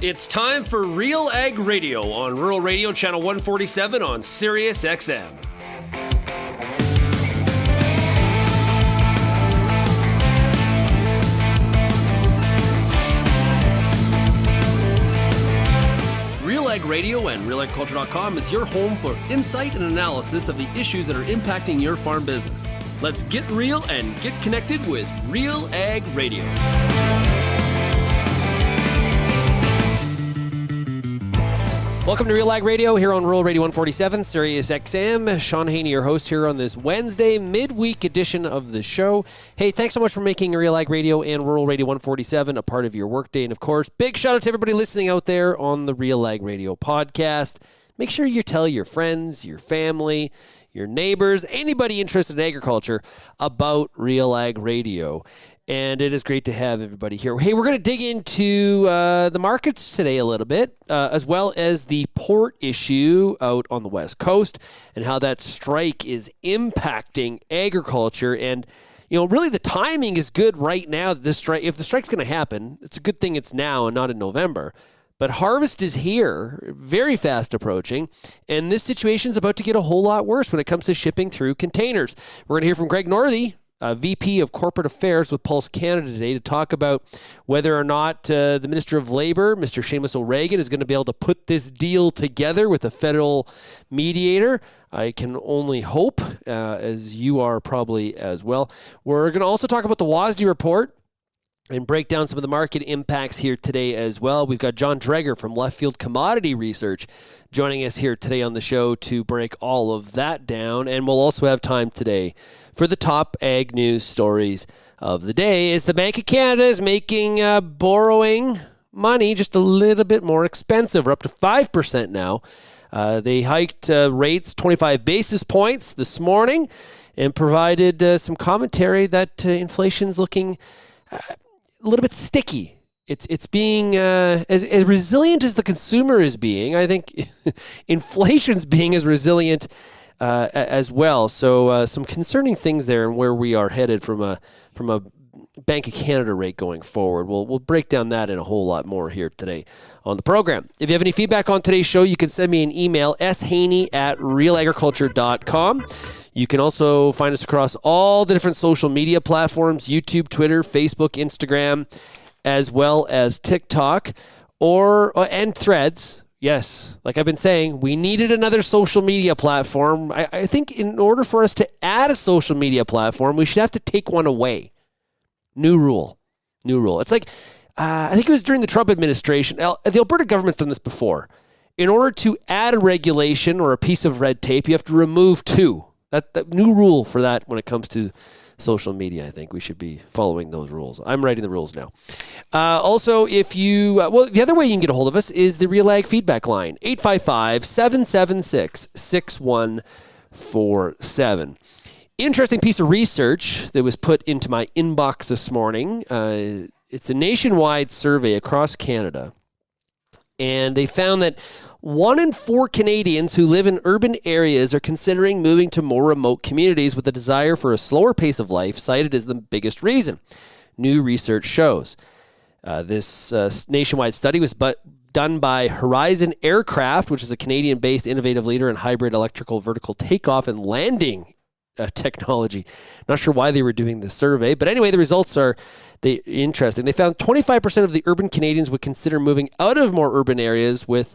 It's time for RealAg Radio on Rural Radio Channel 147 on Sirius XM. RealAg Radio and RealAgriculture.com is your home for insight and analysis of the issues that are impacting your farm business. Let's get real and get connected with RealAg Radio. Welcome to RealAg Radio here on Rural Radio 147, Sirius XM. Shaun Haney, your host here on this Wednesday midweek edition of the show. Hey, thanks so much for making RealAg Radio and Rural Radio 147 a part of your workday. And of course, big shout out to everybody listening out there on the RealAg Radio podcast. Make sure you tell your friends, your family, your neighbors, anybody interested in agriculture about RealAg Radio. And it is great to have everybody here. Hey, we're going to dig into the markets today a little bit, as well as the port issue out on the West Coast and how that strike is impacting agriculture. And, you know, really the timing is good right now. This strike, if the strike's going to happen, it's a good thing it's now and not in November. But harvest is here, very fast approaching, and this situation is about to get a whole lot worse when it comes to shipping through containers. We're going to hear from Greg Northey, VP of Corporate Affairs with Pulse Canada today, to talk about whether or not the Minister of Labour, Mr. Seamus O'Regan, is going to be able to put this deal together with a federal mediator. I can only hope, as you are probably as well. We're going to also talk about the WASDE report and break down some of the market impacts here today as well. We've got Jon Driedger from LeftField Commodity Research joining us here today on the show to break all of that down. And we'll also have time today for the top ag news stories of the day, as the Bank of Canada is making borrowing money just a little bit more expensive. We're up to 5% now. They hiked rates 25 basis points this morning and provided some commentary that inflation's looking a little bit sticky. It's being as resilient as the consumer is being. I think inflation's being as resilient as well. So some concerning things there and where we are headed from a Bank of Canada rate going forward. We'll break down that and a whole lot more here today on the program. If you have any feedback on today's show, you can send me an email, shaney@realagriculture.com. You can also find us across all the different social media platforms, YouTube, Twitter, Facebook, Instagram, as well as TikTok and Threads. Yes, like I've been saying, we needed another social media platform. I think in order for us to add a social media platform, we should have to take one away. New rule. It's like, I think it was during the Trump administration. The Alberta government's done this before. In order to add a regulation or a piece of red tape, you have to remove two. That new rule for that when it comes to social media. I think we should be following those rules. I'm writing the rules now. Also, if you, the other way you can get a hold of us is the RealAg feedback line, 855-776-6147. Interesting piece of research that was put into my inbox this morning. It's a nationwide survey across Canada, and they found that 1 in 4 Canadians who live in urban areas are considering moving to more remote communities with a desire for a slower pace of life, cited as the biggest reason. New research shows. This nationwide study was done by Horizon Aircraft, which is a Canadian-based innovative leader in hybrid electrical vertical takeoff and landing technology. Not sure why they were doing this survey, but anyway, the results are interesting. They found 25% of the urban Canadians would consider moving out of more urban areas, with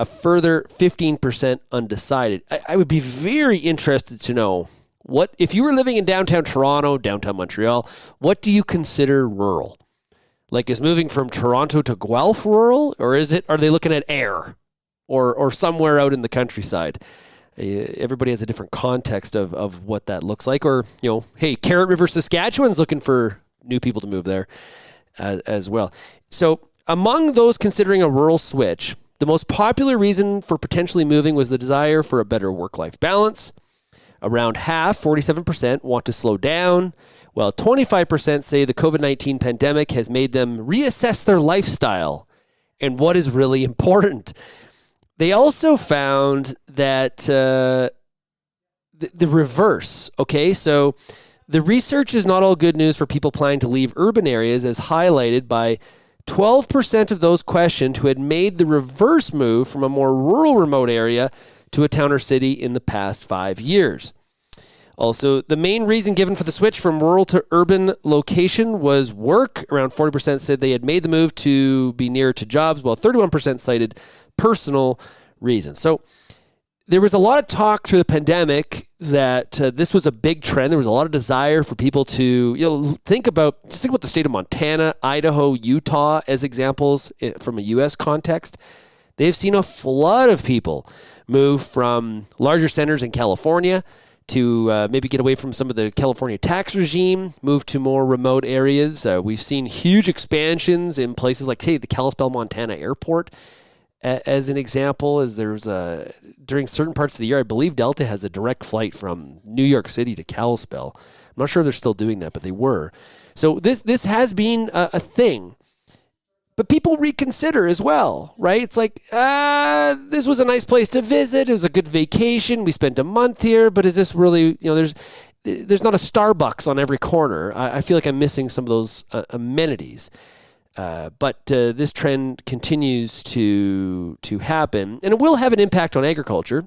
a further 15% undecided. I would be very interested to know, what if you were living in downtown Toronto, downtown Montreal, what do you consider rural? Like, is moving from Toronto to Guelph rural, or are they looking at Ayr or somewhere out in the countryside? Everybody has a different context of what that looks like. Or, you know, hey, Carrot River, Saskatchewan's looking for new people to move there as well. So among those considering a rural switch, the most popular reason for potentially moving was the desire for a better work-life balance. Around half, 47%, want to slow down, while 25% say the COVID-19 pandemic has made them reassess their lifestyle and what is really important. They also found that the reverse, okay? So the research is not all good news for people planning to leave urban areas, as highlighted by 12% of those questioned who had made the reverse move from a more rural remote area to a town or city in the past 5 years. Also, the main reason given for the switch from rural to urban location was work. Around 40% said they had made the move to be nearer to jobs, while 31% cited personal reasons. So there was a lot of talk through the pandemic that this was a big trend. There was a lot of desire for people to think about the state of Montana, Idaho, Utah as examples from a U.S. context. They've seen a flood of people move from larger centers in California to maybe get away from some of the California tax regime, move to more remote areas. We've seen huge expansions in places like, say, the Kalispell, Montana airport, as an example, as there's during certain parts of the year, I believe Delta has a direct flight from New York City to Kalispell. I'm not sure if they're still doing that, but they were. So this has been a thing. But people reconsider as well, right? It's like, this was a nice place to visit. It was a good vacation. We spent a month here, but is this really, there's not a Starbucks on every corner. I feel like I'm missing some of those amenities. But this trend continues to happen, and it will have an impact on agriculture.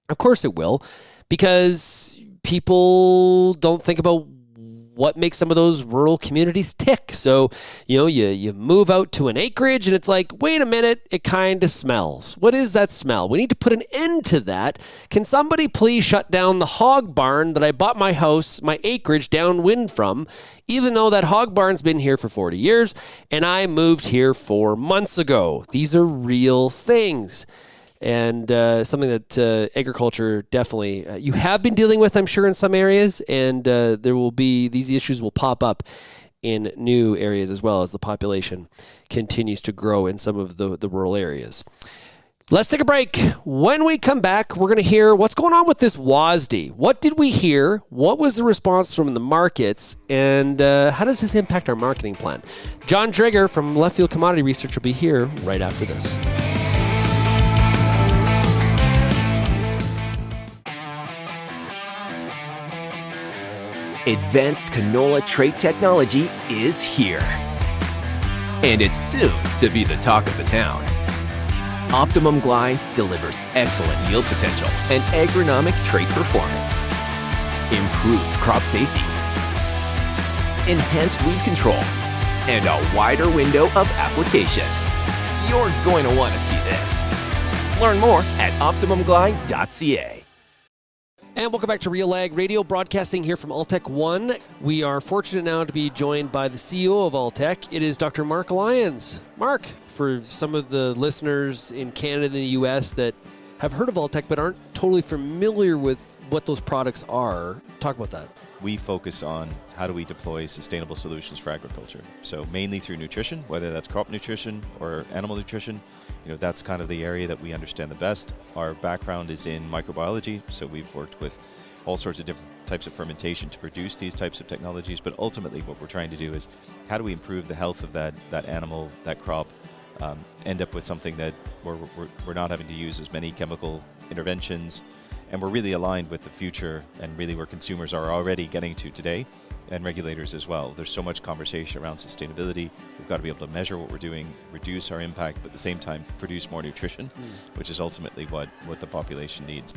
Of course it will, because people don't think about what makes some of those rural communities tick. So, you move out to an acreage and it's like, wait a minute, it kind of smells. What is that smell? We need to put an end to that. Can somebody please shut down the hog barn that I bought my house, my acreage downwind from, even though that hog barn's been here for 40 years and I moved here 4 months ago? These are real things. And something that agriculture definitely you have been dealing with, I'm sure, in some areas, and these issues will pop up in new areas as well as the population continues to grow in some of the rural areas. Let's take a break. When we come back, we're going to hear what's going on with this WASDE. What did we hear? What was the response from the markets? And how does this impact our marketing plan? Jon Driedger from LeftField Commodity Research will be here right after this. Advanced canola trait technology is here. And it's soon to be the talk of the town. Optimum Glide delivers excellent yield potential and agronomic trait performance. Improved crop safety. Enhanced weed control. And a wider window of application. You're going to want to see this. Learn more at OptimumGlide.ca. And welcome back to RealAg Radio, broadcasting here from Alltech One. We are fortunate now to be joined by the CEO of Alltech. It is Dr. Mark Lyons. Mark, for some of the listeners in Canada and the U.S. that have heard of Alltech but aren't totally familiar with what those products are, talk about that. We focus on how do we deploy sustainable solutions for agriculture. So mainly through nutrition, whether that's crop nutrition or animal nutrition. That's kind of the area that we understand the best. Our background is in microbiology, so we've worked with all sorts of different types of fermentation to produce these types of technologies. But ultimately what we're trying to do is how do we improve the health of that animal, that crop, end up with something that we're not having to use as many chemical interventions, and we're really aligned with the future and really where consumers are already getting to today, and regulators as well. There's so much conversation around sustainability. We've got to be able to measure what we're doing, reduce our impact, but at the same time produce more nutrition, which is ultimately what the population needs.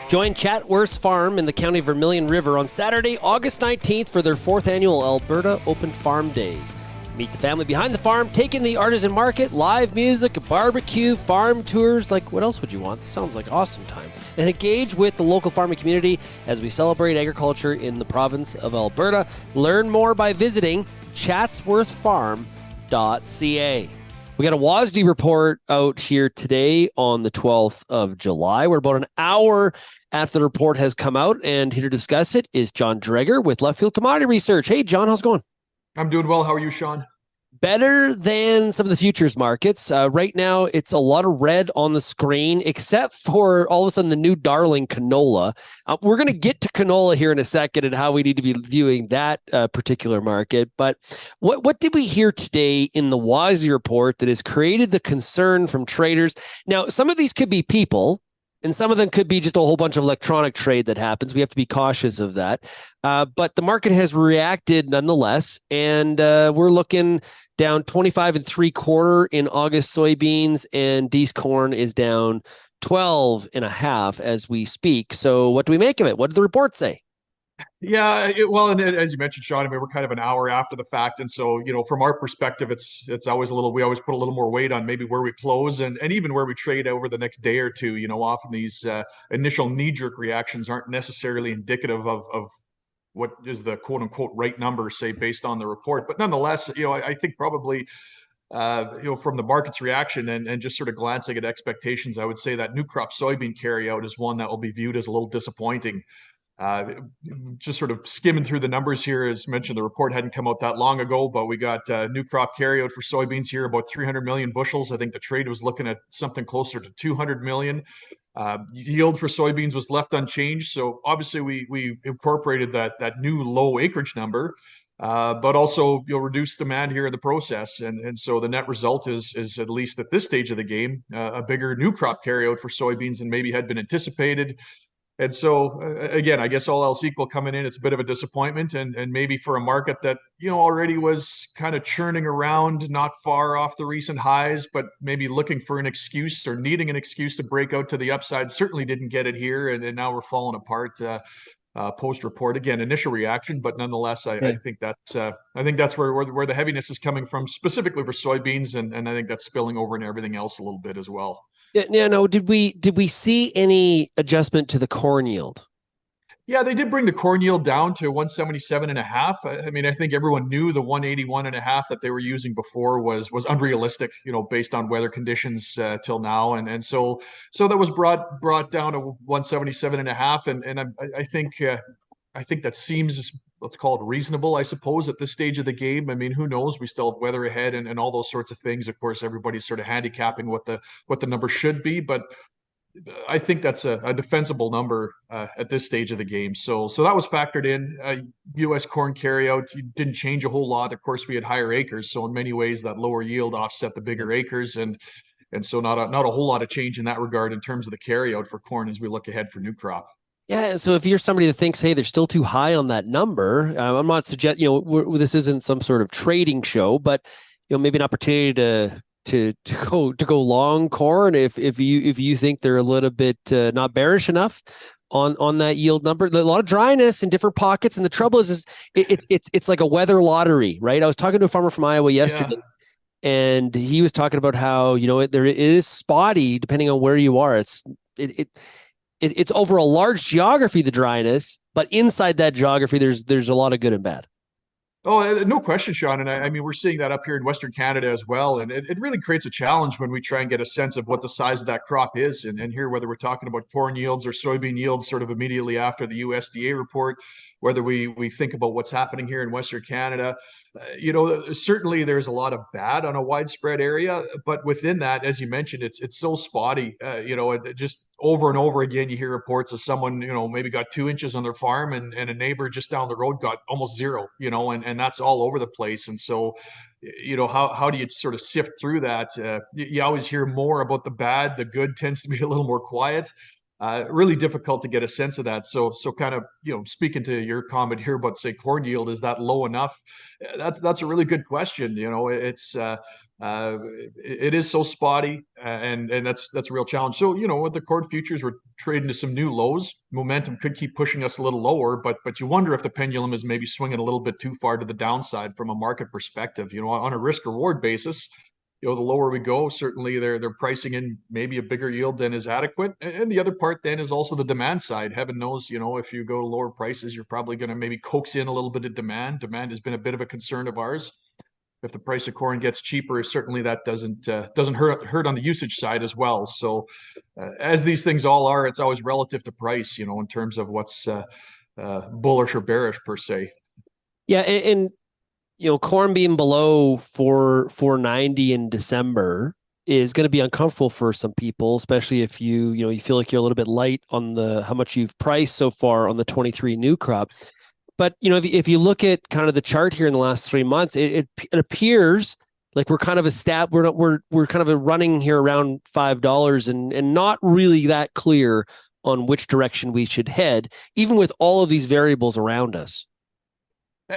Join Chatworth's Farm in the county of Vermilion River on Saturday, August 19th for their 4th annual Alberta Open Farm Days. Meet the family behind the farm, take in the artisan market, live music, a barbecue, farm tours. Like, what else would you want? This sounds like an awesome time. And engage with the local farming community as we celebrate agriculture in the province of Alberta. Learn more by visiting chatsworthfarm.ca. We got a WASDE report out here today on the 12th of July. We're about an hour after the report has come out, and here to discuss it is Jon Driedger with LeftField Commodity Research. Hey, John, how's it going? I'm doing well. How are you, Shaun? Better than some of the futures markets. Right now, it's a lot of red on the screen, except for all of a sudden the new darling canola. We're going to get to canola here in a second and how we need to be viewing that particular market. But what did we hear today in the WASDE report that has created the concern from traders? Now, some of these could be people, And some of them could be just a whole bunch of electronic trade that happens. We have to be cautious of that. But the market has reacted nonetheless. And we're looking down 25 and 3/4 in August soybeans, and D's corn is down 12 and a half as we speak. So what do we make of it? What did the report say? Yeah, well, and as you mentioned, Shaun, I mean, we're kind of an hour after the fact, and so from our perspective, it's always we always put a little more weight on maybe where we close and even where we trade over the next day or two. Often these initial knee-jerk reactions aren't necessarily indicative of what is the quote unquote right number, say, based on the report. But nonetheless, I think probably from the market's reaction and just sort of glancing at expectations, I would say that new crop soybean carryout is one that will be viewed as a little disappointing. Just sort of skimming through the numbers here, as mentioned, the report hadn't come out that long ago, but we got new crop carryout for soybeans here, about 300 million bushels. I think the trade was looking at something closer to 200 million. Yield for soybeans was left unchanged. So obviously we incorporated that new low acreage number, but also you'll reduce demand here in the process. And so the net result is at least at this stage of the game, a bigger new crop carryout for soybeans than maybe had been anticipated. And so, again, I guess all else equal coming in, it's a bit of a disappointment. And maybe for a market that, already was kind of churning around, not far off the recent highs, but maybe looking for an excuse or needing an excuse to break out to the upside, certainly didn't get it here. And now we're falling apart post-report. Again, initial reaction, but nonetheless, I think that's where the heaviness is coming from, specifically for soybeans. And I think that's spilling over into everything else a little bit as well. Yeah, no. Did we see any adjustment to the corn yield? Yeah, they did bring the corn yield down to 177.5. I mean, I think everyone knew the 181.5 that they were using before was unrealistic, based on weather conditions till now, and so that was brought down to 177.5, and I think that seems, let's call it reasonable, I suppose, at this stage of the game. I mean, who knows? We still have weather ahead and all those sorts of things. Of course, everybody's sort of handicapping what the number should be, but I think that's a defensible number at this stage of the game. So that was factored in. U.S. corn carryout didn't change a whole lot. Of course, we had higher acres, so in many ways that lower yield offset the bigger acres, and so not a whole lot of change in that regard in terms of the carryout for corn as we look ahead for new crop. Yeah, so if you're somebody that thinks, hey, they're still too high on that number, I'm not suggesting, this isn't some sort of trading show, but maybe an opportunity to go long corn if you think they're a little bit not bearish enough on that yield number. A lot of dryness in different pockets, and the trouble is it's like a weather lottery, right? I was talking to a farmer from Iowa yesterday. Yeah. And he was talking about how it is spotty depending on where you are. It's over a large geography, the dryness, but inside that geography, there's a lot of good and bad. Oh, no question, Shaun. And I mean, we're seeing that up here in Western Canada as well. And it really creates a challenge when we try and get a sense of what the size of that crop is. And here, whether we're talking about corn yields or soybean yields sort of immediately after the USDA report, whether we think about what's happening here in Western Canada, certainly there's a lot of bad on a widespread area. But within that, as you mentioned, it's so spotty. Just over and over again, you hear reports of someone, maybe got 2 inches on their farm and a neighbor just down the road got almost 0, and that's all over the place. And so, how do you sort of sift through that? You always hear more about the bad. The good tends to be a little more quiet. Really difficult to get a sense of that. So kind of, speaking to your comment here about, say, corn yield, is that low enough? That's a really good question. It is so spotty, and that's a real challenge. So, with the corn futures, we're trading to some new lows. Momentum could keep pushing us a little lower, but you wonder if the pendulum is maybe swinging a little bit too far to the downside from a market perspective. On a risk reward basis, the lower we go, certainly they're pricing in maybe a bigger yield than is adequate. And the other part then is also the demand side. Heaven knows, if you go to lower prices, you're probably going to maybe coax in a little bit of demand. Demand has been a bit of a concern of ours. If the price of corn gets cheaper, certainly that doesn't hurt on the usage side as well. So as these things all are, it's always relative to price, in terms of what's bullish or bearish per se. Yeah, and corn being below 490 in December is going to be uncomfortable for some people, especially if you feel like you're a little bit light on how much you've priced so far on the 23 new crop. But if you look at kind of the chart here in the last 3 months, it appears Like we're kind of we're kind of running here around $5 and not really that clear on which direction we should head, even with all of these variables around us.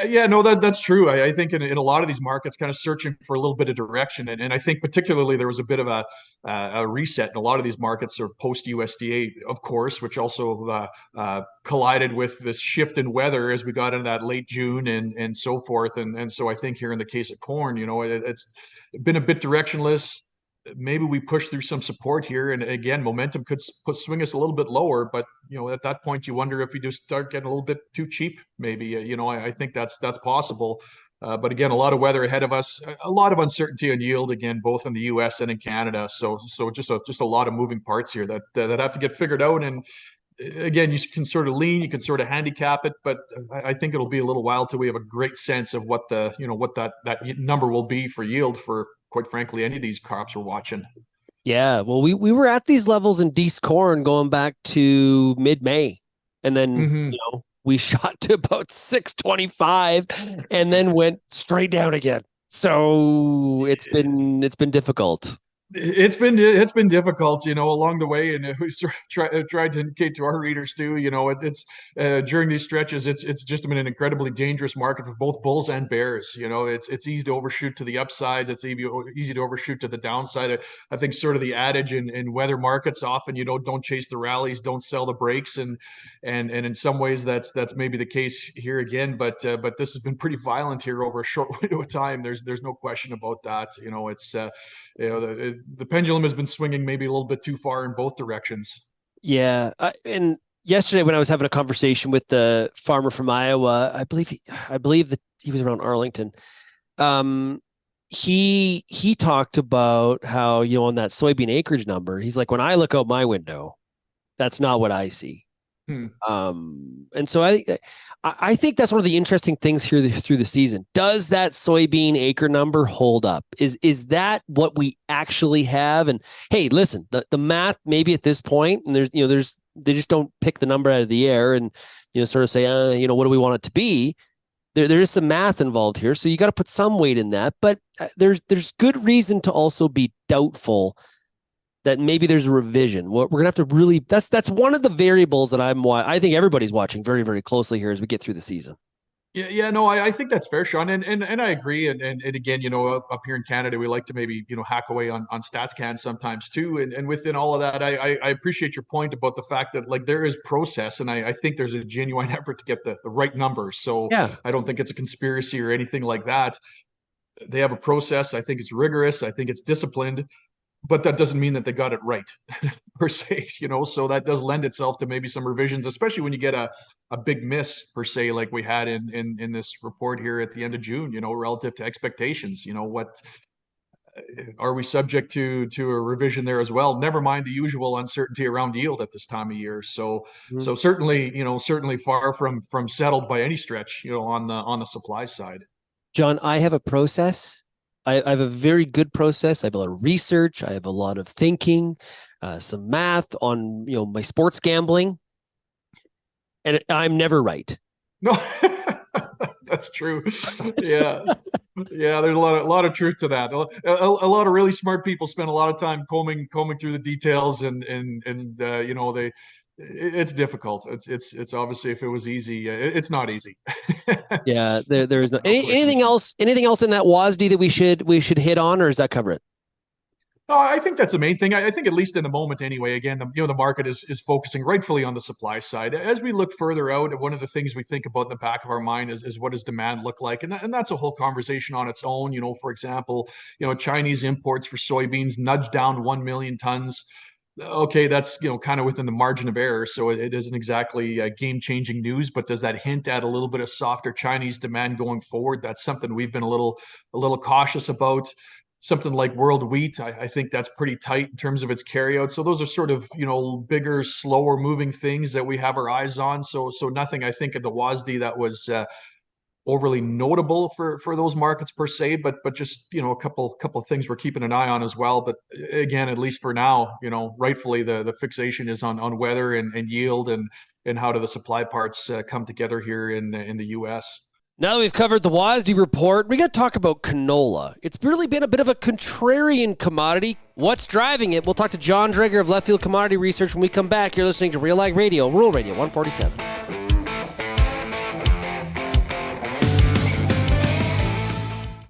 Yeah, no, that's true. I think in a lot of these markets, kind of searching for a little bit of direction, and I think particularly there was a bit of a reset in a lot of these markets, or post USDA, of course, which also collided with this shift in weather as we got into that late June and so forth, and so I think here in the case of corn, it's been a bit directionless. Maybe we push through some support here, and again, momentum could swing us a little bit lower. But at that point, you wonder if we just start getting a little bit too cheap. Maybe I think that's possible. But again, a lot of weather ahead of us, a lot of uncertainty on yield again, both in the U.S. and in Canada. So just a lot of moving parts here that have to get figured out. And again, you can sort of lean, you can sort of handicap it, but I think it'll be a little while till we have a great sense of what what that number will be for yield for, quite frankly, any of these crops we're watching. Yeah, well, we were at these levels in Dees corn going back to mid-May, and then we shot to about 625, and then went straight down again. So it's been difficult. It's been difficult, along the way, and we sort of tried to indicate to our readers too. It's during these stretches, it's just been an incredibly dangerous market for both bulls and bears. It's easy to overshoot to the upside. It's easy to overshoot to the downside. I think sort of the adage in weather markets often, don't chase the rallies, don't sell the breaks, and in some ways that's maybe the case here again. But this has been pretty violent here over a short window of time. There's no question about that. It's the pendulum has been swinging maybe a little bit too far in both directions. Yeah, and yesterday when I was having a conversation with the farmer from Iowa, I believe that he was around Arlington. He talked about how on that soybean acreage number, he's like, when I look out my window, that's not what I see. And so I think that's one of the interesting things here through the season. Does that soybean acre number hold up? Is that what we actually have? And hey, listen, the math maybe at this point, and they just don't pick the number out of the air and sort of say, what do we want it to be? There is some math involved here, so you got to put some weight in that. But there's good reason to also be doubtful that maybe there's a revision. We're gonna have to really. That's one of the variables that I think everybody's watching very, very closely here as we get through the season. Yeah, no, I think that's fair, Shaun, and I agree. And again, up here in Canada, we like to maybe hack away on StatsCan sometimes too. And within all of that, I appreciate your point about the fact that like there is process, and I think there's a genuine effort to get the right numbers. So Yeah. I don't think it's a conspiracy or anything like that. They have a process. I think it's rigorous. I think it's disciplined. But that doesn't mean that they got it right per se, so that does lend itself to maybe some revisions, especially when you get a big miss per se, like we had in this report here at the end of June, relative to expectations. What are we subject to a revision there as well? Never mind the usual uncertainty around yield at this time of year. So certainly far from settled by any stretch, on the supply side. John, I have a process. I have a very good process. I have a lot of research. I have a lot of thinking, some math on my sports gambling, and I'm never right. No, that's true. Yeah, there's a lot of truth to that. A lot of really smart people spend a lot of time combing through the details, and it's difficult. It's obviously, if it was easy, it's not easy. Yeah, there is no anything else in that WASDE that we should hit on, or does that cover it? No, I think that's the main thing. I think at least in the moment anyway, again, the market is focusing rightfully on the supply side. As we look further out, one of the things we think about in the back of our mind is what does demand look like? And that's a whole conversation on its own. For example, Chinese imports for soybeans nudged down 1 million tons. Okay, that's kind of within the margin of error, so it isn't exactly game-changing news. But does that hint at a little bit of softer Chinese demand going forward? That's something we've been a little cautious about. Something like world wheat, I think that's pretty tight in terms of its carryout. So those are sort of bigger, slower moving things that we have our eyes on. So nothing I think at the WASDE that was overly notable for those markets per se, but just a couple of things we're keeping an eye on as well. But again, at least for now, rightfully the fixation is on weather and yield and how do the supply parts come together here in the U.S. Now that we've covered the WASDE report, we got to talk about canola. It's really been a bit of a contrarian commodity. What's driving it? We'll talk to Jon Driedger of LeftField Commodity Research when we come back. You're listening to RealAg Radio, Rural Radio 147.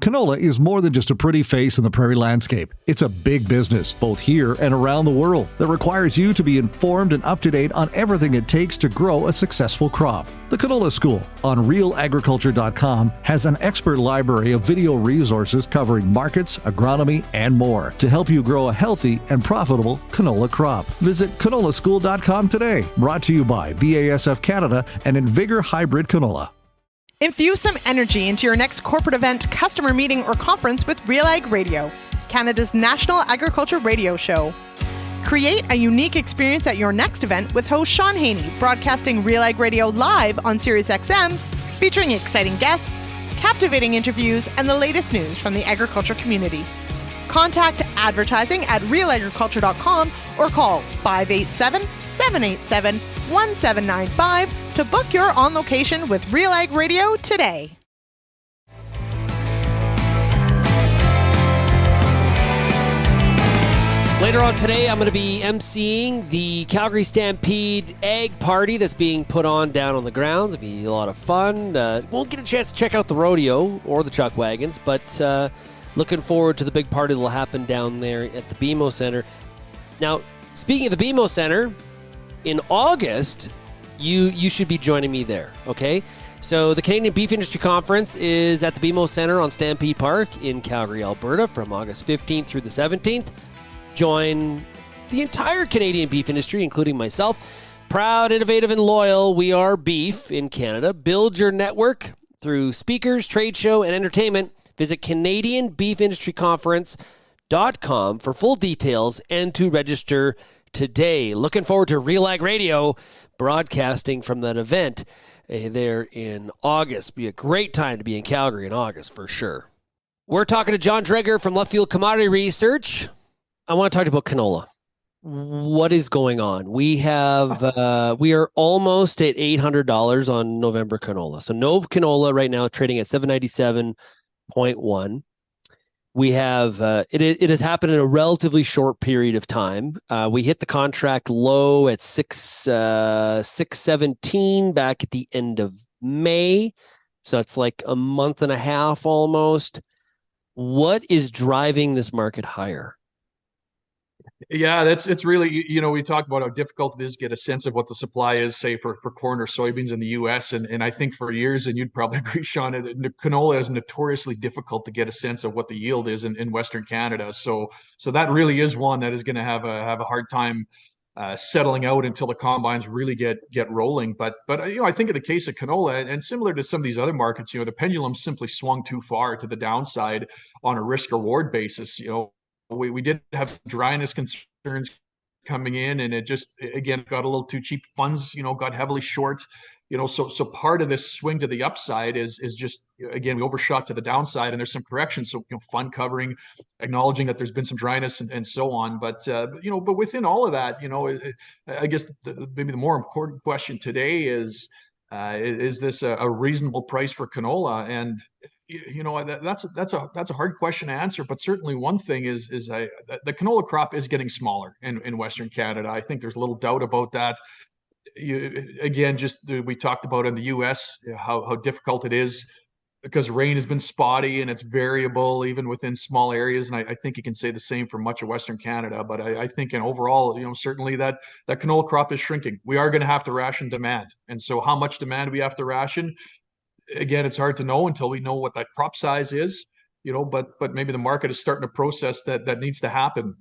Canola is more than just a pretty face in the prairie landscape. It's a big business, both here and around the world, that requires you to be informed and up to date on everything it takes to grow a successful crop. The Canola School on RealAgriculture.com has an expert library of video resources covering markets, agronomy, and more to help you grow a healthy and profitable canola crop. Visit canolaschool.com today. Brought to you by BASF Canada and Invigor Hybrid Canola. Infuse some energy into your next corporate event, customer meeting, or conference with RealAg Radio, Canada's national agriculture radio show. Create a unique experience at your next event with host Shaun Haney, broadcasting RealAg Radio live on SiriusXM, featuring exciting guests, captivating interviews, and the latest news from the agriculture community. Contact advertising at realagriculture.com or call 587-787-1795 to book your on location with RealAg Radio today. Later on today, I'm going to be emceeing the Calgary Stampede Egg Party that's being put on down on the grounds. It'll be a lot of fun. Won't get a chance to check out the rodeo or the chuck wagons, but looking forward to the big party that will happen down there at the BMO Center. Now, speaking of the BMO Center, in August, you should be joining me there, okay? So the Canadian Beef Industry Conference is at the BMO Center on Stampede Park in Calgary, Alberta from August 15th through the 17th. Join the entire Canadian beef industry, including myself. Proud, innovative, and loyal, we are beef in Canada. Build your network through speakers, trade show, and entertainment. Visit CanadianBeefIndustryConference.com for full details and to register today. Looking forward to RealAg Radio broadcasting from that event there in August. Be a great time to be in Calgary in August for sure. We're talking to Jon Driedger from LeftField Commodity Research. I want to talk about canola. What is going on? We are almost at $800 on November canola. So Nov canola right now trading at 797.1. We have it has happened in a relatively short period of time. We hit the contract low at 617 back at the end of May. So it's like a month and a half almost. What is driving this market higher? Yeah, it's really, we talk about how difficult it is to get a sense of what the supply is, say, for corn or soybeans in the U.S. And I think for years, and you'd probably agree, Shaun, canola is notoriously difficult to get a sense of what the yield is in Western Canada. So that really is one that is going to have a hard time settling out until the combines really get rolling. But I think in the case of canola, and similar to some of these other markets, the pendulum simply swung too far to the downside on a risk reward basis. We did have dryness concerns coming in, and it just, again, got a little too cheap. Funds, got heavily short, so part of this swing to the upside is just, again, we overshot to the downside and there's some correction. So, fund covering, acknowledging that there's been some dryness and so on. But within all of that, I guess maybe the more important question today is this a reasonable price for canola? And that's a hard question to answer, but certainly one thing is the canola crop is getting smaller in Western Canada. I think there's little doubt about that. We talked about in the U.S. how difficult it is because rain has been spotty and it's variable even within small areas, and I think you can say the same for much of Western Canada. But I think in overall, certainly that canola crop is shrinking. We are going to have to ration demand, and so how much demand we have to ration, again, it's hard to know until we know what that crop size is, but maybe the market is starting a process that needs to happen.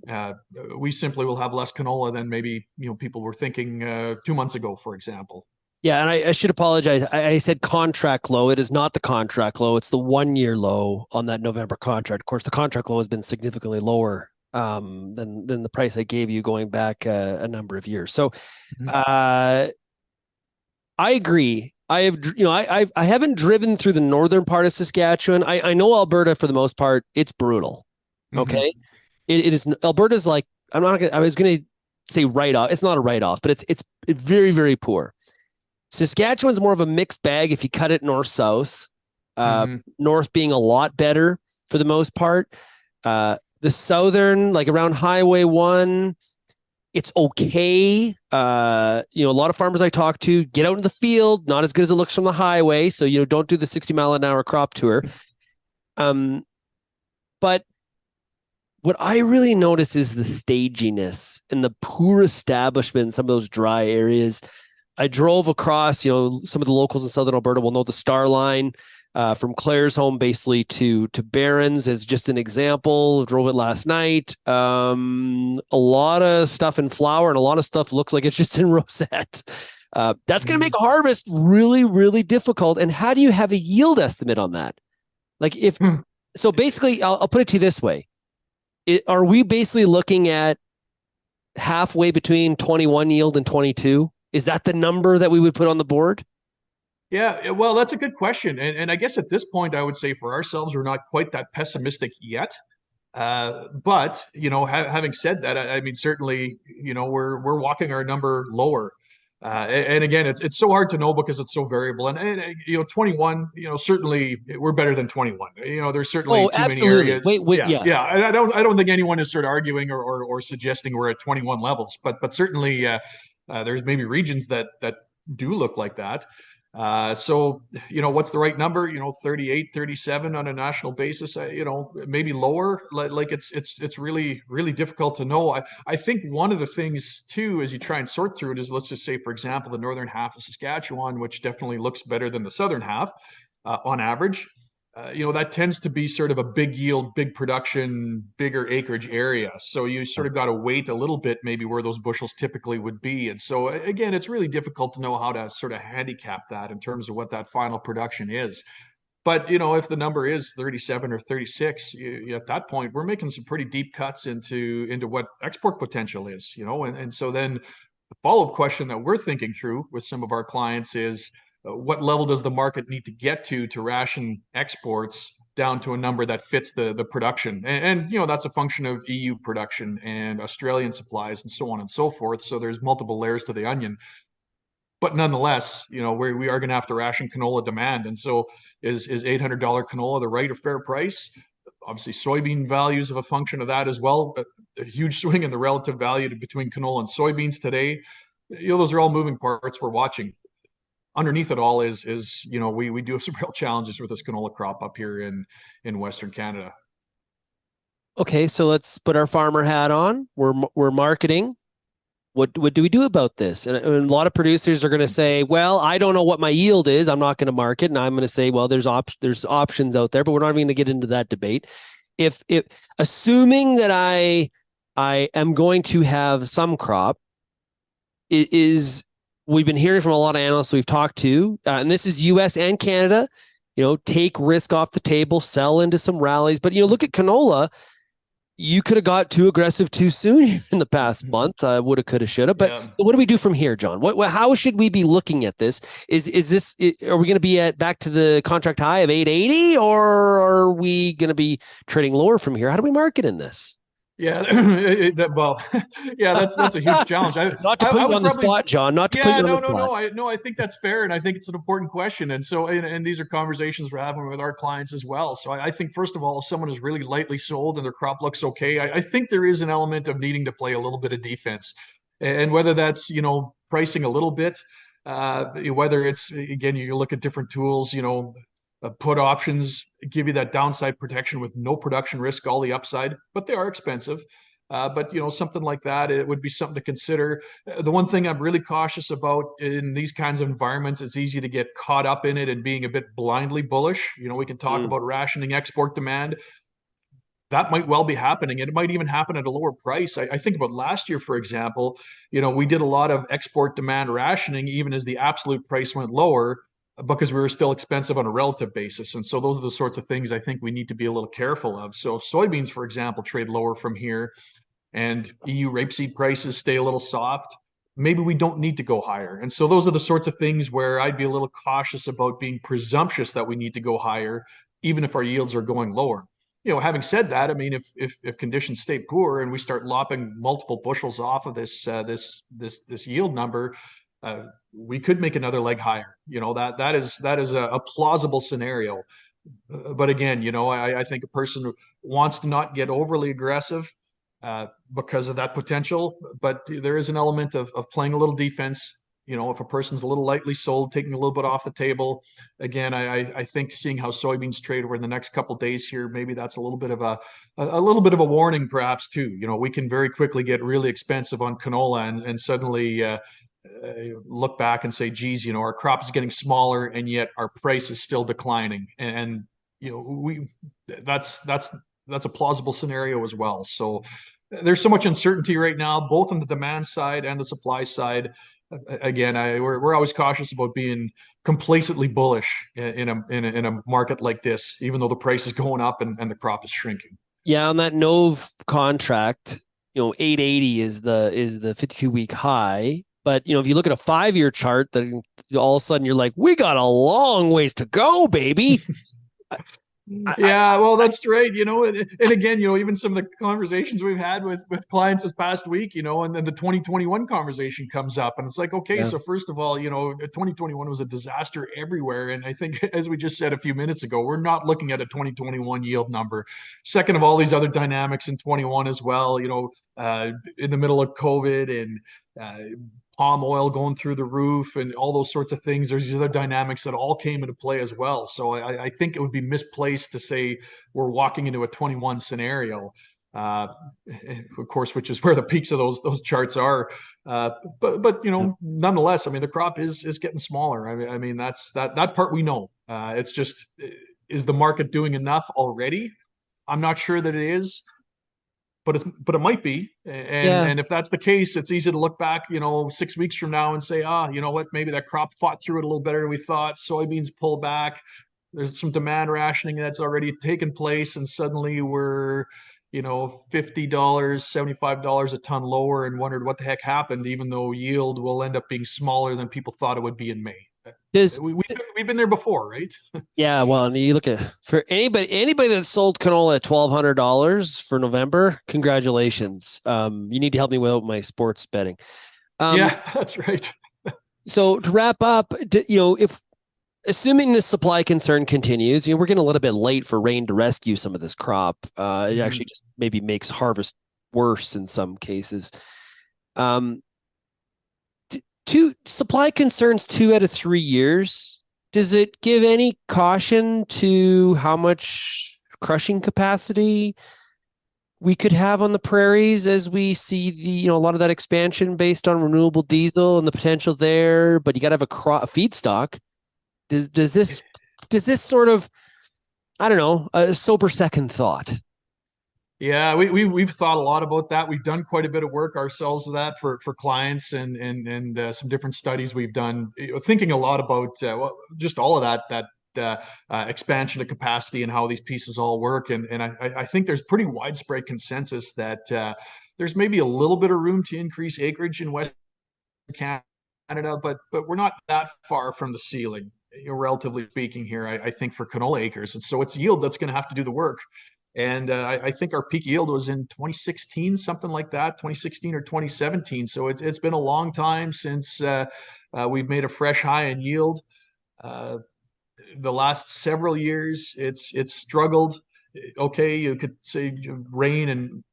We simply will have less canola than maybe, people were thinking 2 months ago, for example. Yeah, and I should apologize. I said contract low. It is not the contract low. It's the 1 year low on that November contract. Of course, the contract low has been significantly lower than the price I gave you going back a number of years. So I agree. I haven't driven through the northern part of Saskatchewan. I know Alberta for the most part. It's brutal. Okay, it is. Alberta's like, I was going to say write off. It's not a write off, but it's very, very poor. Saskatchewan's more of a mixed bag if you cut it north south. North being a lot better for the most part. The southern, like around Highway 1, it's okay. A lot of farmers I talk to get out in the field, not as good as it looks from the highway. So, don't do the 60-mile-an-hour crop tour. But what I really notice is the staginess and the poor establishment in some of those dry areas. I drove across, some of the locals in Southern Alberta will know the Star Line from Claire's home basically to Barron's as just an example. Drove it last night. A lot of stuff in flower and a lot of stuff looks like it's just in rosette. That's going to make a harvest really, really difficult. And how do you have a yield estimate on that? Like so basically, I'll put it to you this way. Are we basically looking at halfway between 21 yield and 22? Is that the number that we would put on the board? Yeah, well, that's a good question. And I guess at this point, I would say for ourselves, we're not quite that pessimistic yet. But, having said that, I mean, certainly, we're walking our number lower. And again, it's so hard to know because it's so variable. And 21, certainly we're better than 21. There's certainly too many areas. Wait, yeah. And I don't think anyone is sort of arguing or suggesting we're at 21 levels, but certainly there's maybe regions that do look like that. So, what's the right number? 38, 37 on a national basis, maybe lower. Like it's really, really difficult to know. I think one of the things too, as you try and sort through it is, let's just say, for example, the northern half of Saskatchewan, which definitely looks better than the southern half on average. That tends to be sort of a big yield, big production, bigger acreage area. So you sort of got to wait a little bit, maybe where those bushels typically would be. And so again, it's really difficult to know how to sort of handicap that in terms of what that final production is. But, if the number is 37 or 36, at that point, we're making some pretty deep cuts into what export potential is, and so then the follow-up question that we're thinking through with some of our clients is, what level does the market need to get to ration exports down to a number that fits the production? And that's a function of EU production and Australian supplies and so on and so forth. So there's multiple layers to the onion. But nonetheless, we are going to have to ration canola demand. And so is $800 canola the right or fair price? Obviously, soybean values of a function of that as well. A huge swing in the relative value between canola and soybeans today. Those are all moving parts we're watching. Underneath it all is we do have some real challenges with this canola crop up here in Western Canada. Okay, so let's put our farmer hat on. We're marketing. What do we do about this? And a lot of producers are going to say, well, I don't know what my yield is. I'm not going to market. And I'm going to say, well, there's options out there, but we're not even going to get into that debate. If assuming that I am going to have some crop, we've been hearing from a lot of analysts we've talked to, and this is U.S. and Canada, take risk off the table, sell into some rallies. But, look at canola. You could have got too aggressive too soon in the past month. Woulda, coulda, shoulda. But what do we do from here, John? How should we be looking at this? Are we going to be back to the contract high of 880, or are we going to be trading lower from here? How do we market in this? Yeah, that's a huge challenge. Not to put you on the spot, John. Not to put you on the spot. No, I think that's fair, and I think it's an important question. And so, and these are conversations we're having with our clients as well. So I think, first of all, if someone is really lightly sold and their crop looks okay, I think there is an element of needing to play a little bit of defense, and whether that's pricing a little bit, whether it's, again, you look at different tools, put options give you that downside protection with no production risk, all the upside, but they are expensive. But something like that, it would be something to consider. The one thing I'm really cautious about in these kinds of environments, it's easy to get caught up in it and being a bit blindly bullish. We can talk about rationing export demand. That might well be happening, and it might even happen at a lower price. I think about last year, for example, we did a lot of export demand rationing, even as the absolute price went lower, because we were still expensive on a relative basis. And so those are the sorts of things I think we need to be a little careful of. So if soybeans, for example, trade lower from here and EU rapeseed prices stay a little soft, maybe we don't need to go higher. And so those are the sorts of things where I'd be a little cautious about being presumptuous that we need to go higher, even if our yields are going lower. Having said that, I mean, if conditions stay poor and we start lopping multiple bushels off of this yield number, we could make another leg higher. That is a plausible scenario. But again, I think a person wants to not get overly aggressive because of that potential. But there is an element of playing a little defense. If a person's a little lightly sold, taking a little bit off the table. Again, I think seeing how soybeans trade over the next couple of days here, maybe that's a little bit of a warning, perhaps too. We can very quickly get really expensive on canola and suddenly look back and say, geez, our crop is getting smaller and yet our price is still declining. And that's a plausible scenario as well. So there's so much uncertainty right now, both on the demand side and the supply side. Again, we're always cautious about being complacently bullish in a market like this, even though the price is going up and the crop is shrinking. Yeah, on that Nove contract, 880 is the 52-week high. But if you look at a 5-year chart, then all of a sudden you're like, we got a long ways to go, baby. Yeah, well, that's right. And again, even some of the conversations we've had with clients this past week, and then the 2021 conversation comes up, and it's like, okay, yeah. So first of all, 2021 was a disaster everywhere, and I think, as we just said a few minutes ago, we're not looking at a 2021 yield number. Second of all, these other dynamics in 21 as well. In the middle of COVID and palm oil going through the roof and all those sorts of things. There's these other dynamics that all came into play as well. So I think it would be misplaced to say we're walking into a 21 scenario, of course, which is where the peaks of those charts are. But nonetheless, the crop is getting smaller. I mean that's that part we know. It's just, is the market doing enough already? I'm not sure that it is. But it might be, and if that's the case, it's easy to look back, 6 weeks from now and say, you know what, maybe that crop fought through it a little better than we thought. Soybeans pull back. There's some demand rationing that's already taken place, and suddenly we're, $50, $75 a ton lower, and wondered what the heck happened, even though yield will end up being smaller than people thought it would be in May. We've been there before, right? Yeah, well, and you look at, for anybody that sold canola at $1,200 for November, congratulations. You need to help me with my sports betting. Yeah, that's right. So to wrap up, if assuming this supply concern continues, we're getting a little bit late for rain to rescue some of this crop. It actually just maybe makes harvest worse in some cases. Two supply concerns 2 out of 3 years. Does it give any caution to how much crushing capacity we could have on the prairies as we see a lot of that expansion based on renewable diesel and the potential there? But you got to have a feedstock. Does this sort of, I don't know, a sober second thought? Yeah, we've thought a lot about that. We've done quite a bit of work ourselves with that for clients and some different studies we've done, thinking a lot about just all of that expansion of capacity and how these pieces all work. And I think there's pretty widespread consensus that there's maybe a little bit of room to increase acreage in Western Canada, but we're not that far from the ceiling, relatively speaking here, I think, for canola acres. And so it's yield that's going to have to do the work. And I think our peak yield was in 2016, something like that, 2016 or 2017. So it's been a long time since we've made a fresh high in yield. The last several years, it's struggled. Okay, you could say rain and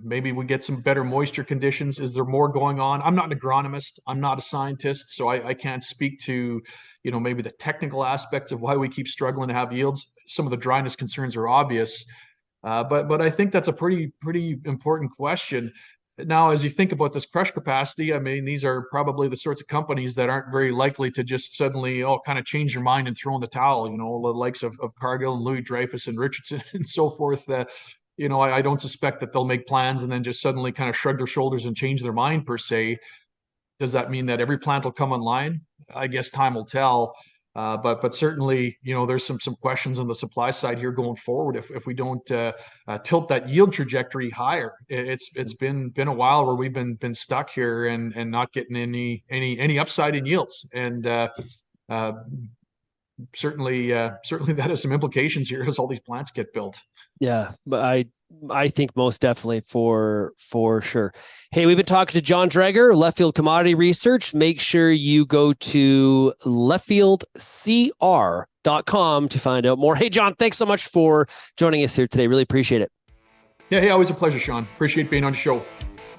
maybe we get some better moisture conditions. Is there more going on? I'm not an agronomist. I'm not a scientist, so I can't speak to maybe the technical aspects of why we keep struggling to have yields. Some of the dryness concerns are obvious. But I think that's a pretty important question. Now, as you think about this crush capacity, these are probably the sorts of companies that aren't very likely to just suddenly kind of change your mind and throw in the towel. The likes of Cargill and Louis Dreyfus and Richardson and so forth. I don't suspect that they'll make plans and then just suddenly kind of shrug their shoulders and change their mind per se. Does that mean that every plant will come online? I guess time will tell. But certainly, there's some questions on the supply side here going forward. If we don't tilt that yield trajectory higher, it's been a while where we've been stuck here and not getting any upside in yields. And certainly that has some implications here as all these plants get built. Yeah, but I think most definitely for sure. Hey, we've been talking to Jon Driedger, LeftField Commodity Research. Make sure you go to leftfieldcr.com to find out more. Hey, Jon, thanks so much for joining us here today. Really appreciate it. Yeah, hey, always a pleasure, Shaun. Appreciate being on the show.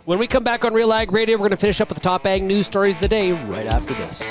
When we come back on Real Ag Radio, we're going to finish up with the top ag news stories of the day right after this.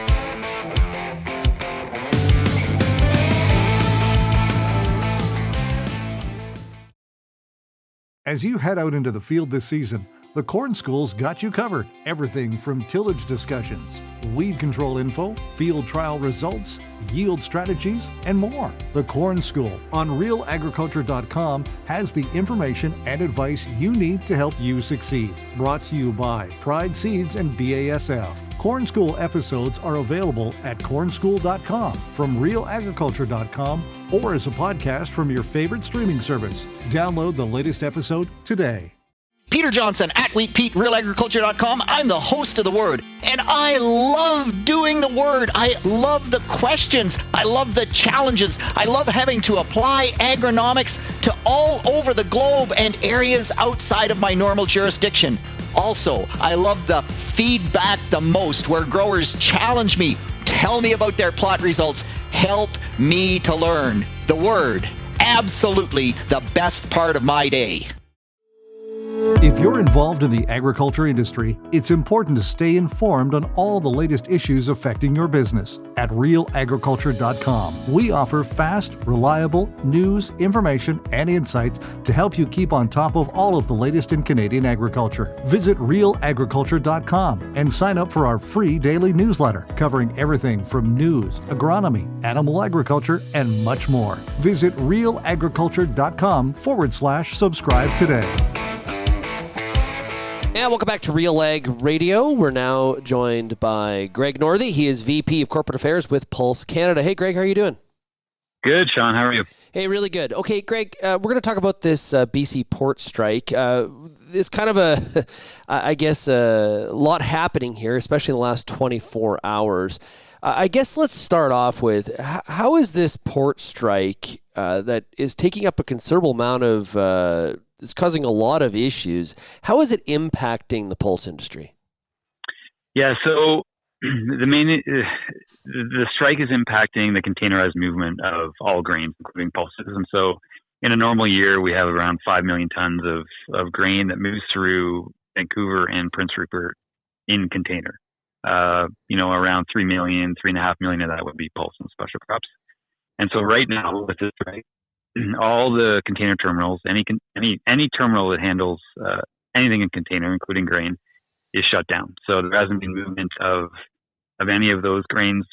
As you head out into the field this season, the Corn School's got you covered. Everything from tillage discussions, weed control info, field trial results, yield strategies, and more. The Corn School on RealAgriculture.com has the information and advice you need to help you succeed. Brought to you by Pride Seeds and BASF. Corn School episodes are available at cornschool.com, from RealAgriculture.com, or as a podcast from your favorite streaming service. Download the latest episode today. Peter Johnson at Wheat Pete, RealAgriculture.com. I'm the host of The Word, and I love doing The Word. I love the questions. I love the challenges. I love having to apply agronomics to all over the globe and areas outside of my normal jurisdiction. Also, I love the feedback the most, where growers challenge me, tell me about their plot results, help me to learn. The Word, absolutely the best part of my day. If you're involved in the agriculture industry, it's important to stay informed on all the latest issues affecting your business. At RealAgriculture.com, we offer fast, reliable news, information, and insights to help you keep on top of all of the latest in Canadian agriculture. Visit RealAgriculture.com and sign up for our free daily newsletter covering everything from news, agronomy, animal agriculture, and much more. Visit RealAgriculture.com/subscribe today. And welcome back to Real Ag Radio. We're now joined by Greg Northey. He is VP of Corporate Affairs with Pulse Canada. Hey, Greg, how are you doing? Good, Shaun. How are you? Hey, really good. Okay, Greg, we're going to talk about this BC port strike. It's kind of a lot happening here, especially in the last 24 hours. I guess let's start off with, how is this port strike that is taking up a considerable amount of it's causing a lot of issues. How is it impacting the pulse industry? Yeah, so the strike is impacting the containerized movement of all grains, including pulses. And so in a normal year, we have around 5 million tons of grain that moves through Vancouver and Prince Rupert in container. Around 3 million, 3.5 million of that would be pulse and special crops. And so right now with this strike, all the container terminals, any terminal that handles anything in container, including grain, is shut down. So there hasn't been movement of any of those grains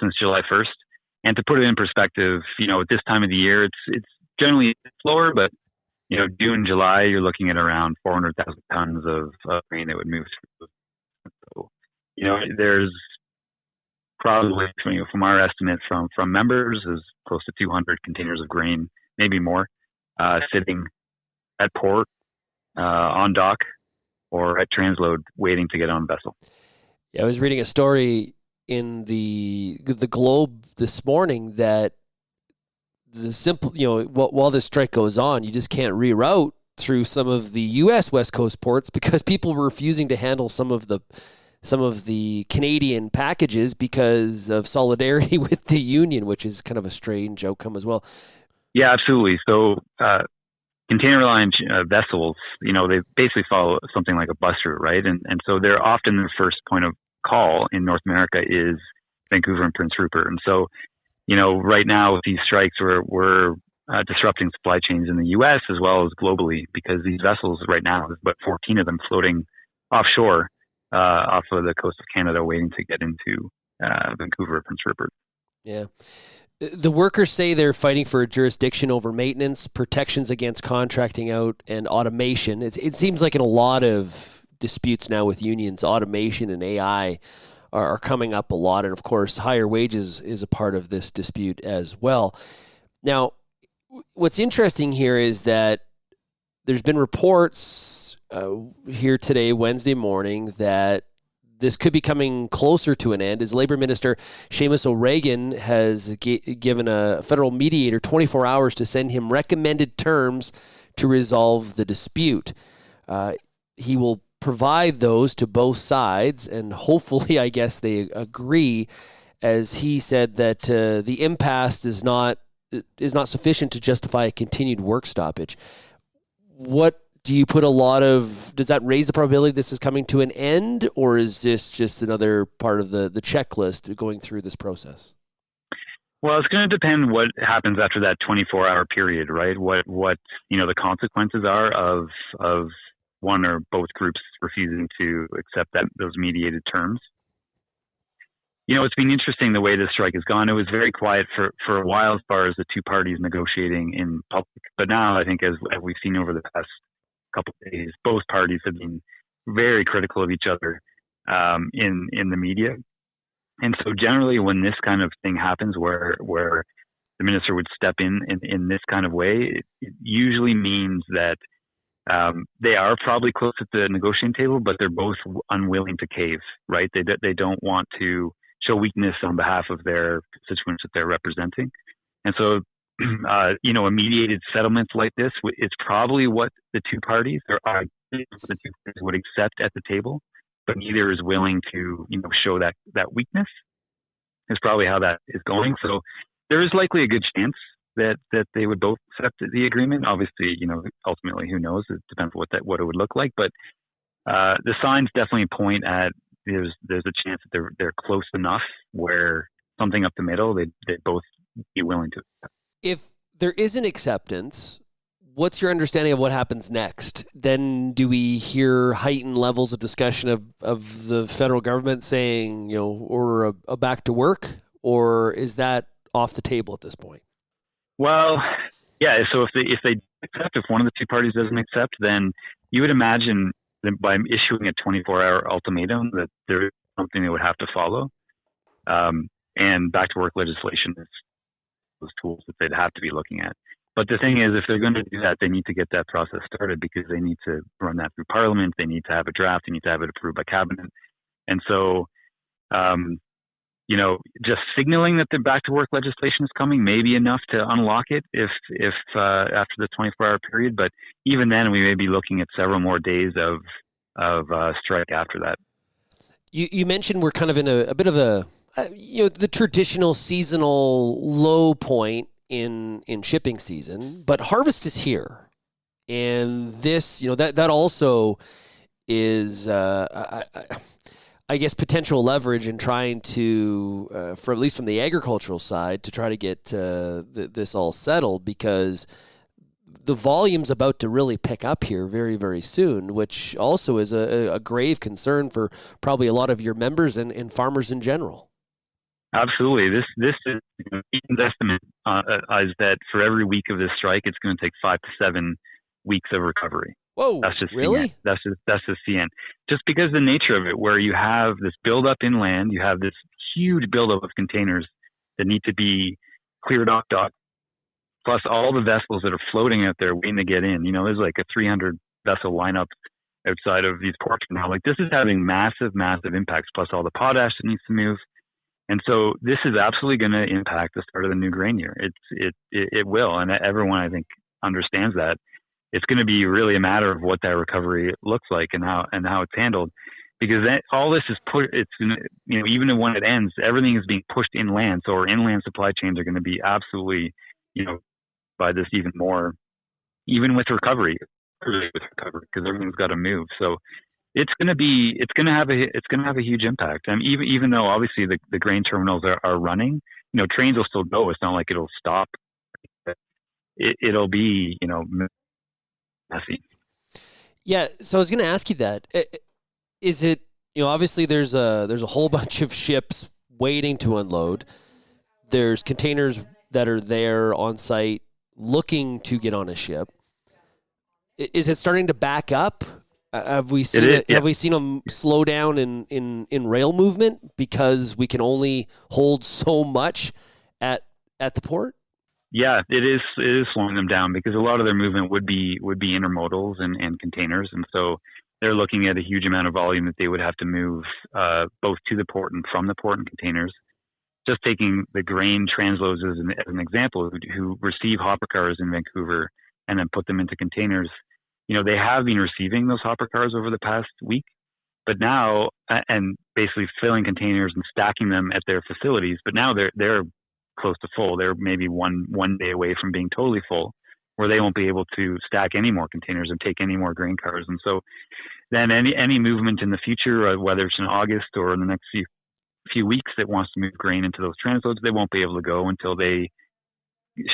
since July 1st. And to put it in perspective, at this time of the year, it's generally slower, but June, July, you're looking at around 400,000 tons of grain that would move through. So, there's probably, from our estimate from members, is close to 200 containers of grain, maybe more, sitting at port, on dock, or at transload, waiting to get on vessel. Yeah, I was reading a story in the Globe this morning that while this strike goes on, you just can't reroute through some of the U.S. West Coast ports because people were refusing to handle some of the Canadian packages because of solidarity with the union, which is kind of a strange outcome as well. Yeah, absolutely. So container line vessels, they basically follow something like a bus route, right? And so they're often the first point of call in North America is Vancouver and Prince Rupert. And so, right now with these strikes, we're disrupting supply chains in the U.S. as well as globally, because these vessels right now, there's about 14 of them floating offshore off of the coast of Canada, waiting to get into Vancouver, Prince Rupert. Yeah. The workers say they're fighting for a jurisdiction over maintenance, protections against contracting out, and automation. It seems like in a lot of disputes now with unions, automation and AI are coming up a lot. And of course, higher wages is a part of this dispute as well. Now, what's interesting here is that there's been reports here today, Wednesday morning, that this could be coming closer to an end, as Labor Minister Seamus O'Regan has given a federal mediator 24 hours to send him recommended terms to resolve the dispute. He will provide those to both sides, and hopefully, I guess, they agree, as he said that the impasse is not sufficient to justify a continued work stoppage. What do you put does that raise the probability this is coming to an end, or is this just another part of the checklist going through this process? Well, it's going to depend what happens after that 24-hour period, right? What the consequences are of one or both groups refusing to accept those mediated terms. It's been interesting the way this strike has gone. It was very quiet for a while as far as the two parties negotiating in public. But now I think as we've seen over the past couple of days, both parties have been very critical of each other in the media. And so generally when this kind of thing happens where the minister would step in this kind of way, it usually means that they are probably close at the negotiating table, but they're both unwilling to cave, right? They don't want to show weakness on behalf of their constituents that they're representing. And so, a mediated settlement like this is probably what the two parties would accept at the table, but neither is willing to, show that weakness. Is probably how that is going. So there is likely a good chance that they would both accept the agreement. Obviously, ultimately, who knows? It depends what it would look like. But the signs definitely point at there's a chance that they're close enough where something up the middle they'd both be willing to accept. If there is an acceptance, what's your understanding of what happens next? Then do we hear heightened levels of discussion of the federal government saying, order a back to work, or is that off the table at this point? Well, yeah. So if they accept, if one of the two parties doesn't accept, then you would imagine that by issuing a 24-hour ultimatum that there is something they would have to follow. And back to work legislation is those tools that they'd have to be looking at. But the thing is, if they're going to do that, they need to get that process started because they need to run that through Parliament. They need to have a draft. They need to have it approved by Cabinet. And so, just signaling that the back to work legislation is coming may be enough to unlock it if after the 24-hour period. But even then, we may be looking at several more days of strike after that. You mentioned we're kind of in a bit of the traditional seasonal low point in shipping season, but harvest is here, and this that also is I guess potential leverage in trying to for at least from the agricultural side to try to get this all settled, because the volume's about to really pick up here very, very soon, which also is a grave concern for probably a lot of your members and farmers in general. Absolutely. This is Eaton's estimate is that for every week of this strike, it's going to take 5 to 7 weeks of recovery. Whoa! That's just really? CN. That's just CN. Just because of the nature of it, where you have this buildup inland, you have this huge buildup of containers that need to be cleared off dock, plus all the vessels that are floating out there waiting to get in. There's like a 300 vessel lineup outside of these ports now. Like, this is having massive impacts, plus all the potash that needs to move. And so this is absolutely going to impact the start of the new grain year. It will, and everyone I think understands that. It's going to be really a matter of what that recovery looks like and how it's handled, because all this is even when it ends, everything is being pushed inland. So our inland supply chains are going to be absolutely by this even more, even with recovery, because everything's got to move. So it's going to have a huge impact. And even though obviously the grain terminals are running, trains will still go. It's not like it'll stop. It'll be, messy. Yeah. So I was going to ask you that. Is it, obviously there's a whole bunch of ships waiting to unload. There's containers that are there on site looking to get on a ship. Is it starting to back up? Have we seen it? Yeah. Have we seen them slow down in rail movement because we can only hold so much at the port? Yeah, it is slowing them down because a lot of their movement would be intermodals and containers, and so they're looking at a huge amount of volume that they would have to move both to the port and from the port in containers. Just taking the grain transloads as an example, who receive hopper cars in Vancouver and then put them into containers. They have been receiving those hopper cars over the past week, but now, and basically filling containers and stacking them at their facilities. But now they're close to full. They're maybe one day away from being totally full, where they won't be able to stack any more containers and take any more grain cars. And so then any movement in the future, whether it's in August or in the next few weeks that wants to move grain into those transloads, they won't be able to go until they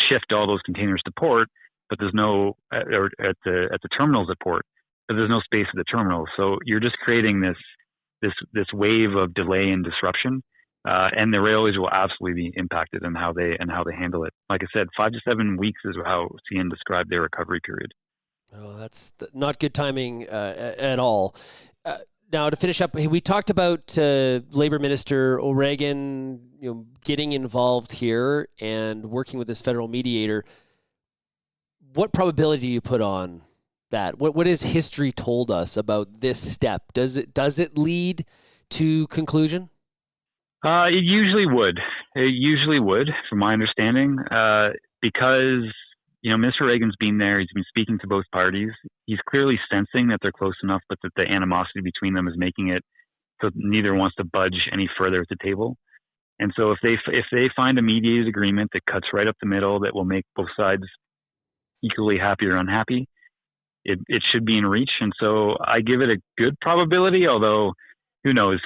shift all those containers to port. But there's no, or at the terminals at port, but there's no space at the terminals. So you're just creating this wave of delay and disruption, and the railways will absolutely be impacted in how they handle it. Like I said, 5 to 7 weeks is how CN described their recovery period. Oh, that's not good timing at all. Now, to finish up, we talked about Labour Minister O'Regan, getting involved here and working with this federal mediator. What probability do you put on that? What has history told us about this step? Does it lead to conclusion? It usually would. It usually would, from my understanding, because Mr. Reagan's been there. He's been speaking to both parties. He's clearly sensing that they're close enough, but that the animosity between them is making it so neither wants to budge any further at the table. And so if they find a mediated agreement that cuts right up the middle, that will make both sides equally happy or unhappy, it should be in reach. And so I give it a good probability, although who knows?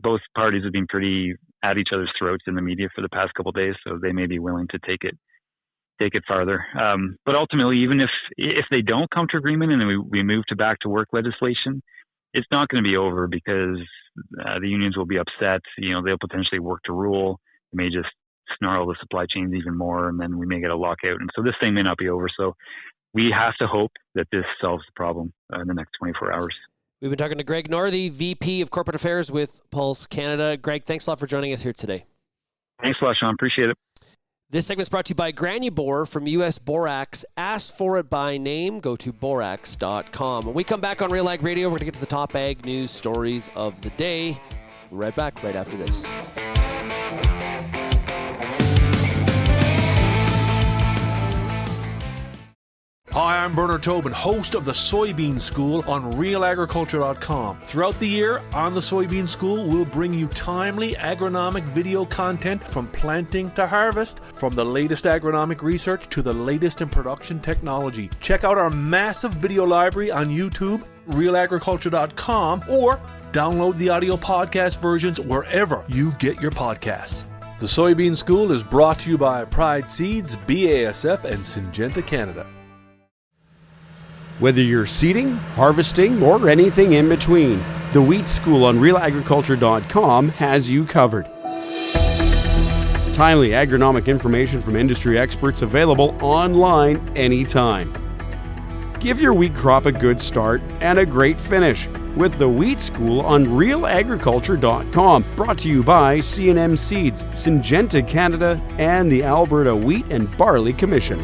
Both parties have been pretty at each other's throats in the media for the past couple of days, so they may be willing to take it farther. But ultimately, even if they don't come to agreement and we move to back to work legislation, it's not going to be over, because the unions will be upset. They'll potentially work to rule. They may just snarl the supply chains even more, and then we may get a lockout. And so this thing may not be over. So we have to hope that this solves the problem in the next 24 hours. We've been talking to Greg Northey, VP of Corporate Affairs with Pulse Canada. Greg, thanks a lot for joining us here today. Thanks a lot, Sean. Appreciate it. This segment is brought to you by Granubor from US Borax. Ask for it by name. Go to borax.com. When we come back on RealAg Radio, we're going to get to the top ag news stories of the day. We're right back right after this. Hi, I'm Bernard Tobin, host of the Soybean School on RealAgriculture.com. Throughout the year, on the Soybean School, we'll bring you timely agronomic video content from planting to harvest, from the latest agronomic research to the latest in production technology. Check out our massive video library on YouTube, RealAgriculture.com, or download the audio podcast versions wherever you get your podcasts. The Soybean School is brought to you by Pride Seeds, BASF, and Syngenta Canada. Whether you're seeding, harvesting, or anything in between, the Wheat School on RealAgriculture.com has you covered. Timely agronomic information from industry experts available online anytime. Give your wheat crop a good start and a great finish with the Wheat School on RealAgriculture.com. Brought to you by C&M Seeds, Syngenta Canada, and the Alberta Wheat and Barley Commission.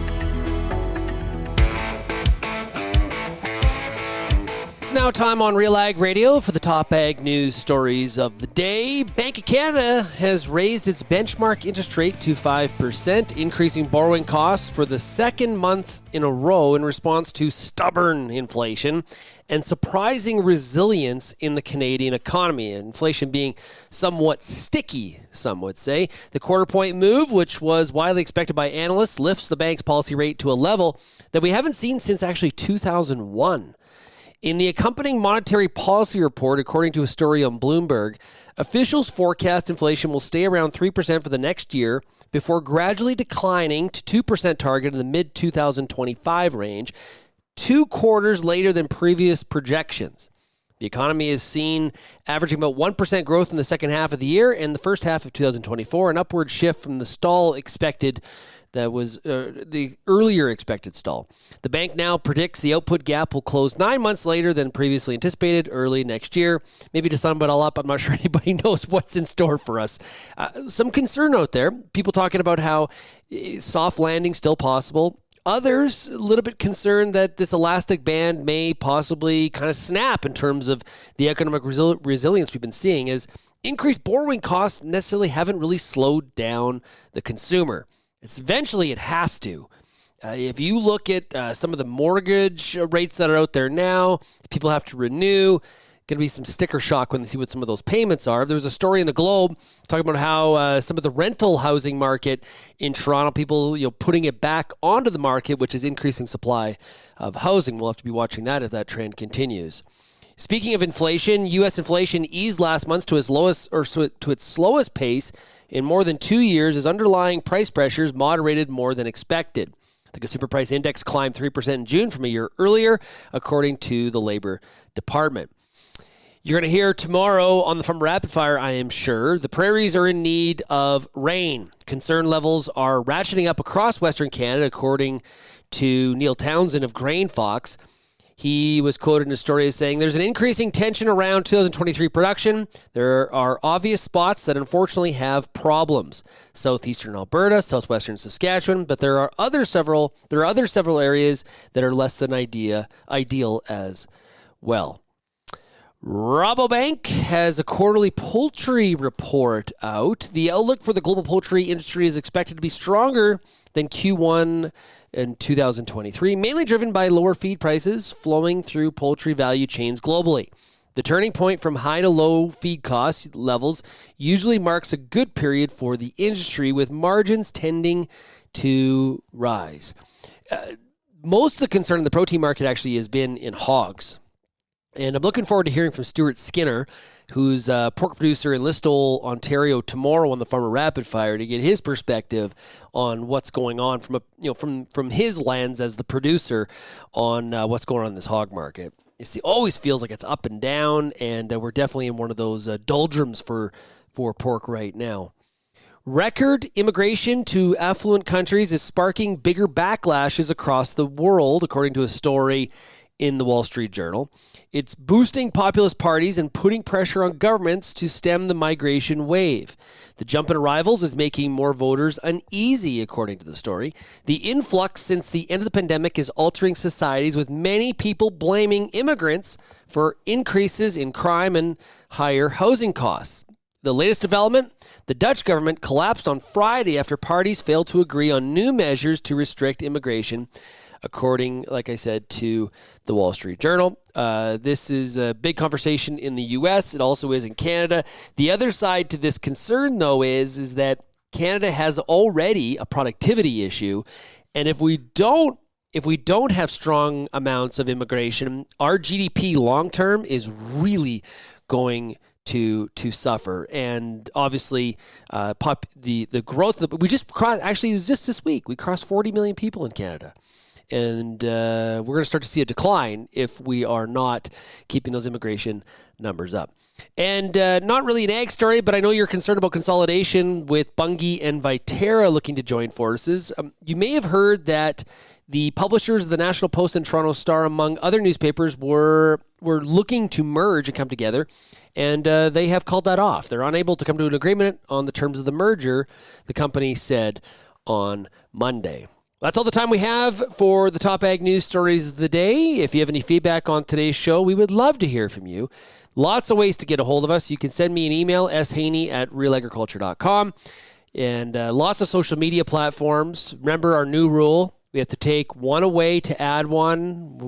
It's now time on RealAg Radio for the top ag news stories of the day. Bank of Canada has raised its benchmark interest rate to 5%, increasing borrowing costs for the second month in a row in response to stubborn inflation and surprising resilience in the Canadian economy. Inflation being somewhat sticky, some would say. The quarter-point move, which was widely expected by analysts, lifts the bank's policy rate to a level that we haven't seen since actually 2001. In the accompanying monetary policy report, according to a story on Bloomberg, officials forecast inflation will stay around 3% for the next year before gradually declining to 2% target in the mid-2025 range, 2 quarters later than previous projections. The economy is seen averaging about 1% growth in the second half of the year and the first half of 2024, an upward shift from the stall expected. That was the earlier expected stall. The bank now predicts the output gap will close 9 months later than previously anticipated, early next year. Maybe to sum it all up, I'm not sure anybody knows what's in store for us. Some concern out there, people talking about how soft landing still possible. Others, a little bit concerned that this elastic band may possibly kind of snap in terms of the economic resilience we've been seeing, as increased borrowing costs necessarily haven't really slowed down the consumer. Eventually, it has to. If you look at some of the mortgage rates that are out there now, people have to renew. Going to be some sticker shock when they see what some of those payments are. There was a story in the Globe talking about how some of the rental housing market in Toronto, people putting it back onto the market, which is increasing supply of housing. We'll have to be watching that if that trend continues. Speaking of inflation, U.S. inflation eased last month to its slowest pace in more than 2 years as underlying price pressures moderated more than expected. The Consumer Price Index climbed 3% in June from a year earlier, according to the Labor Department. You're going to hear tomorrow on the Farm Rapid Fire, I am sure, the prairies are in need of rain. Concern levels are ratcheting up across Western Canada, according to Neil Townsend of Grain Fox. He was quoted in a story as saying, there's an increasing tension around 2023 production. There are obvious spots that unfortunately have problems. Southeastern Alberta, southwestern Saskatchewan, but there are other several areas that are less than ideal as well. Rabobank has a quarterly poultry report out. The outlook for the global poultry industry is expected to be stronger than Q1 in 2023, mainly driven by lower feed prices flowing through poultry value chains globally. The turning point from high to low feed cost levels usually marks a good period for the industry, with margins tending to rise. Most of the concern in the protein market actually has been in hogs. And I'm looking forward to hearing from Stuart Skinner, who's a pork producer in Listowel, Ontario, tomorrow on the Farmer Rapid Fire, to get his perspective on what's going on from his lens as the producer on what's going on in this hog market. It always feels like it's up and down, and we're definitely in one of those doldrums for pork right now. Record immigration to affluent countries is sparking bigger backlashes across the world, according to a story in the Wall Street Journal. It's boosting populist parties and putting pressure on governments to stem the migration wave. The jump in arrivals is making more voters uneasy, according to the story. The influx since the end of the pandemic is altering societies, with many people blaming immigrants for increases in crime and higher housing costs. The latest development, the Dutch government collapsed on Friday after parties failed to agree on new measures to restrict immigration, according, like I said, to the Wall Street Journal. This is a big conversation in the U.S. It also is in Canada. The other side to this concern, though, is that Canada has already a productivity issue, and if we don't have strong amounts of immigration, our GDP long term is really going to suffer. And obviously, the growth we just crossed. Actually, it was just this week we crossed 40 million people in Canada. And we're going to start to see a decline if we are not keeping those immigration numbers up. And not really an ag story, but I know you're concerned about consolidation with Bunge and Viterra looking to join forces. You may have heard that the publishers of the National Post and Toronto Star, among other newspapers, were looking to merge and come together, and they have called that off. They're unable to come to an agreement on the terms of the merger, the company said on Monday. That's all the time we have for the top ag news stories of the day. If you have any feedback on today's show, we would love to hear from you. Lots of ways to get a hold of us. You can send me an email, shaney@realagriculture.com, and lots of social media platforms. Remember our new rule. We have to take one away to add one.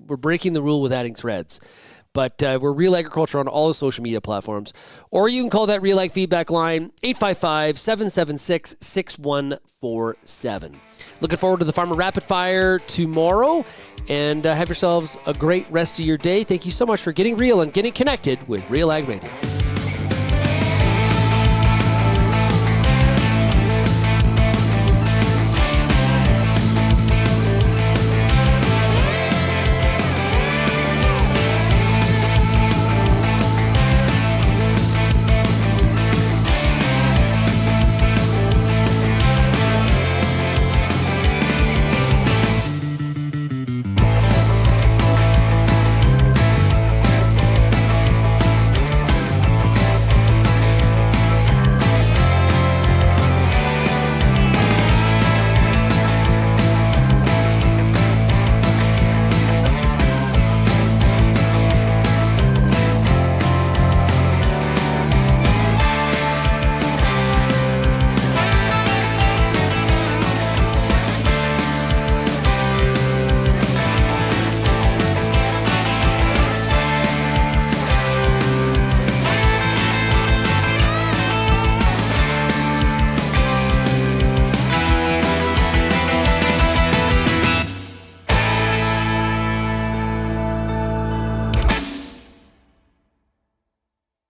We're breaking the rule with adding threads. But we're Real Agriculture on all the social media platforms. Or you can call that RealAg feedback line, 855-776-6147. Looking forward to the Farmer Rapid Fire tomorrow. And have yourselves a great rest of your day. Thank you so much for getting real and getting connected with RealAg Radio.